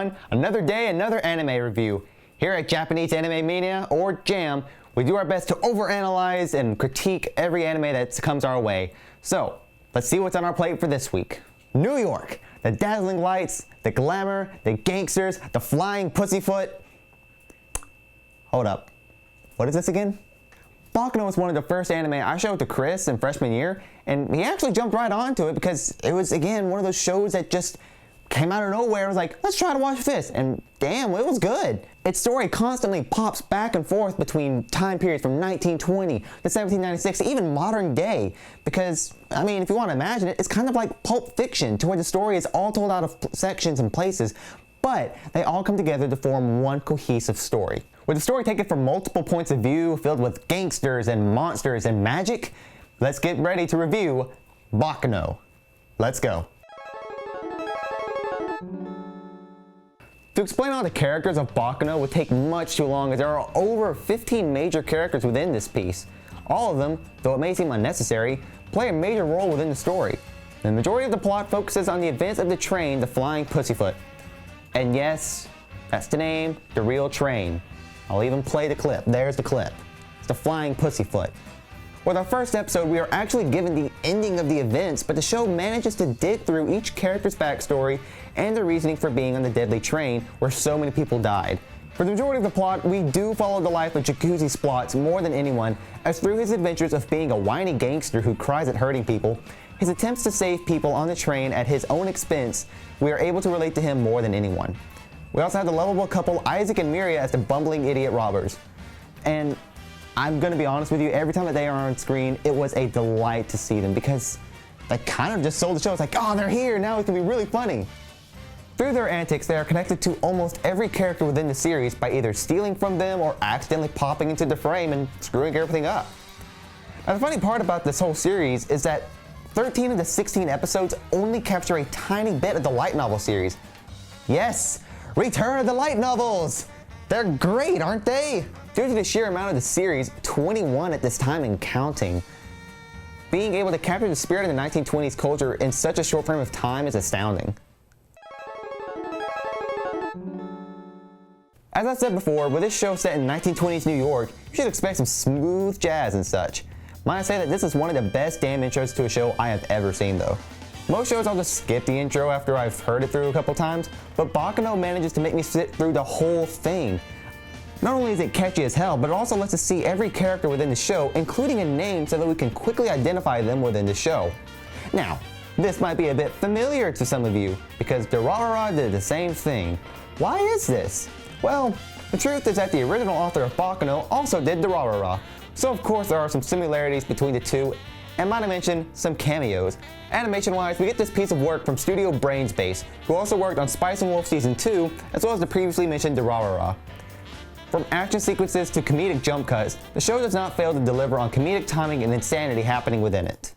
everyone, another day, another anime review. Here at Japanese Anime Mania, or JAM, we do our best to overanalyze and critique every anime that comes our way. So, let's see what's on our plate for this week. New York, the dazzling lights, the glamour, the gangsters, the flying pussyfoot. Hold up, what is this again? Baccano was one of the first anime I showed to Chris in freshman year, and he actually jumped right onto it because it was, again, one of those shows that just came out of nowhere. It was like, let's try to watch this, and damn, it was good. Its story constantly pops back and forth between time periods from 1920 to 1796 to even modern day, because, I mean, if you want to imagine it, it's kind of like Pulp Fiction, to where the story is all told out of sections and places, but they all come together to form one cohesive story. With the story taken from multiple points of view, filled with gangsters and monsters and magic, let's get ready to review Baccano. Let's go. To explain all the characters of Baccano would take much too long, as there are over 15 major characters within this piece. All of them, though it may seem unnecessary, play a major role within the story. The majority of the plot focuses on the events of the train, the Flying Pussyfoot. And yes, that's the name, the real train. I'll even play the clip. There's the clip. It's the Flying Pussyfoot. With our first episode, we are actually given the ending of the events, but the show manages to dig through each character's backstory and their reasoning for being on the deadly train where so many people died. For the majority of the plot, we do follow the life of Jacuzzi Splots more than anyone, as through his adventures of being a whiny gangster who cries at hurting people, his attempts to save people on the train at his own expense, we are able to relate to him more than anyone. We also have the lovable couple Isaac and Miria as the bumbling idiot robbers. And I'm gonna be honest with you, every time that they are on screen, it was a delight to see them, because they kind of just sold the show. It's like, oh, they're here, now it can be really funny. Through their antics, they are connected to almost every character within the series by either stealing from them or accidentally popping into the frame and screwing everything up. Now, the funny part about this whole series is that 13 of the 16 episodes only capture a tiny bit of the light novel series. Yes, Return of the Light Novels! They're great, aren't they? Due to the sheer amount of the series, 21 at this time and counting, being able to capture the spirit of the 1920s culture in such a short frame of time is astounding. As I said before, with this show set in 1920s New York, you should expect some smooth jazz and such. Might I say that this is one of the best damn intros to a show I have ever seen though. Most shows I'll just skip the intro after I've heard it through a couple times, but Baccano manages to make me sit through the whole thing. Not only is it catchy as hell, but it also lets us see every character within the show, including a name, so that we can quickly identify them within the show. Now, this might be a bit familiar to some of you, because Durarara did the same thing. Why is this? Well, the truth is that the original author of Baccano also did Durarara, so of course there are some similarities between the two, and might I mention some cameos. Animation-wise, we get this piece of work from Studio Brainspace, who also worked on Spice and Wolf Season 2, as well as the previously mentioned Durarara. From action sequences to comedic jump cuts, the show does not fail to deliver on comedic timing and insanity happening within it.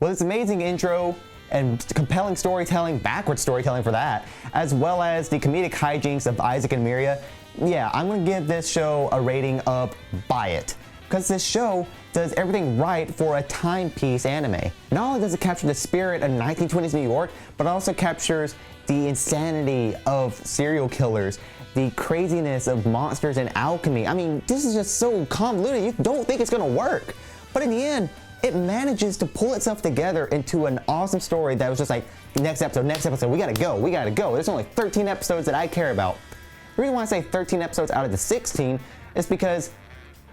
With its amazing intro and compelling storytelling, backward storytelling for that, as well as the comedic hijinks of Isaac and Miria, yeah, I'm gonna give this show a rating of buy it. Because this show does everything right for a timepiece anime. Not only does it capture the spirit of 1920s New York, but also captures the insanity of serial killers, the craziness of monsters and alchemy. I mean, this is just so convoluted, you don't think it's gonna work. But in the end, it manages to pull itself together into an awesome story that was just like, next episode, we gotta go. There's only 13 episodes that I care about. The reason why I say 13 episodes out of the 16 is because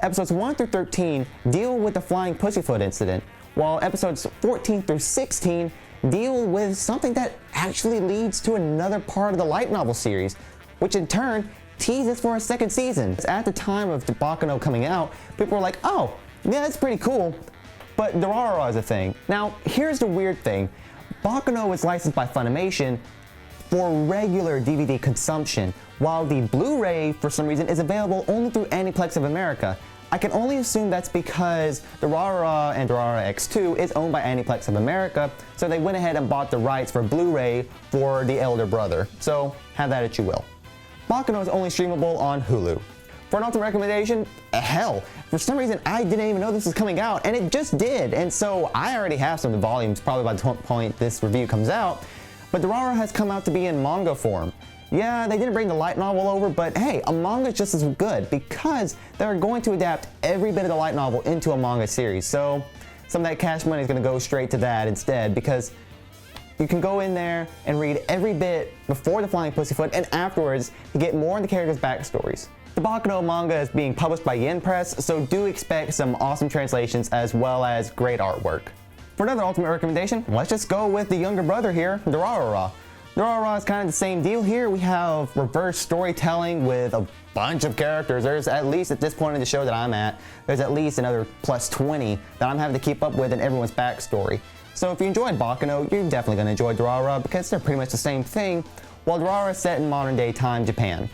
episodes 1 through 13 deal with the Flying Pussyfoot incident, while episodes 14 through 16 deal with something that actually leads to another part of the light novel series, which in turn teases for a second season. At the time of the Baccano coming out, people were like, oh, yeah, that's pretty cool, but Durarara is a thing. Now, here's the weird thing. Baccano is licensed by Funimation for regular DVD consumption, while the Blu-ray, for some reason, is available only through Aniplex of America. I can only assume that's because Durarara and Durarara X2 is owned by Aniplex of America, so they went ahead and bought the rights for Blu-ray for the elder brother. So, have that as you will. Baccano is only streamable on Hulu. For an ultimate recommendation, hell, for some reason I didn't even know this was coming out, and it just did. And so I already have some of the volumes probably by the point this review comes out. But Durara has come out to be in manga form. Yeah, they didn't bring the light novel over, but hey, a manga is just as good because they're going to adapt every bit of the light novel into a manga series. So some of that cash money is going to go straight to that instead, because you can go in there and read every bit before the Flying Pussyfoot and afterwards to get more of the characters' backstories. The Baccano manga is being published by Yen Press, so do expect some awesome translations as well as great artwork. For another ultimate recommendation, let's just go with the younger brother here, Durara. Durara is kind of the same deal here. We have reverse storytelling with a bunch of characters. There's at least, at this point in the show that I'm at, there's at least another plus 20 that I'm having to keep up with in everyone's backstory. So if you enjoyed Baccano, you're definitely going to enjoy Durara because they're pretty much the same thing, while Durara is set in modern day time Japan.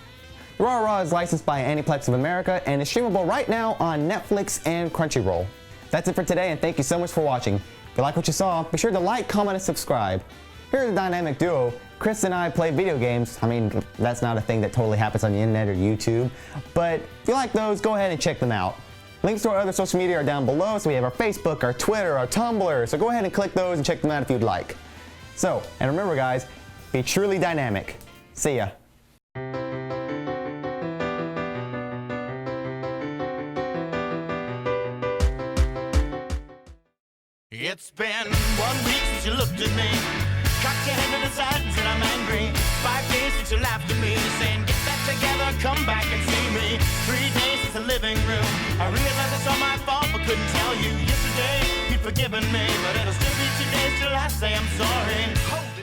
Durara is licensed by Aniplex of America and is streamable right now on Netflix and Crunchyroll. That's it for today, and thank you so much for watching. If you like what you saw, be sure to like, comment, and subscribe. Here's the dynamic duo. Chris and I play video games. I mean, that's not a thing that totally happens on the internet or YouTube, but if you like those, go ahead and check them out. Links to our other social media are down below, so we have our Facebook, our Twitter, our Tumblr, so go ahead and click those and check them out if you'd like. So, and remember guys, be truly dynamic. See ya. It's been 1 week since you looked at me, cocked your head to the side and said I'm angry. 5 days since you laughed at me, saying get that together, come back and see me. 3 days since the living room, I realized it's all my fault but couldn't tell you. Yesterday you'd forgiven me, but it'll still be 2 days till I say I'm sorry.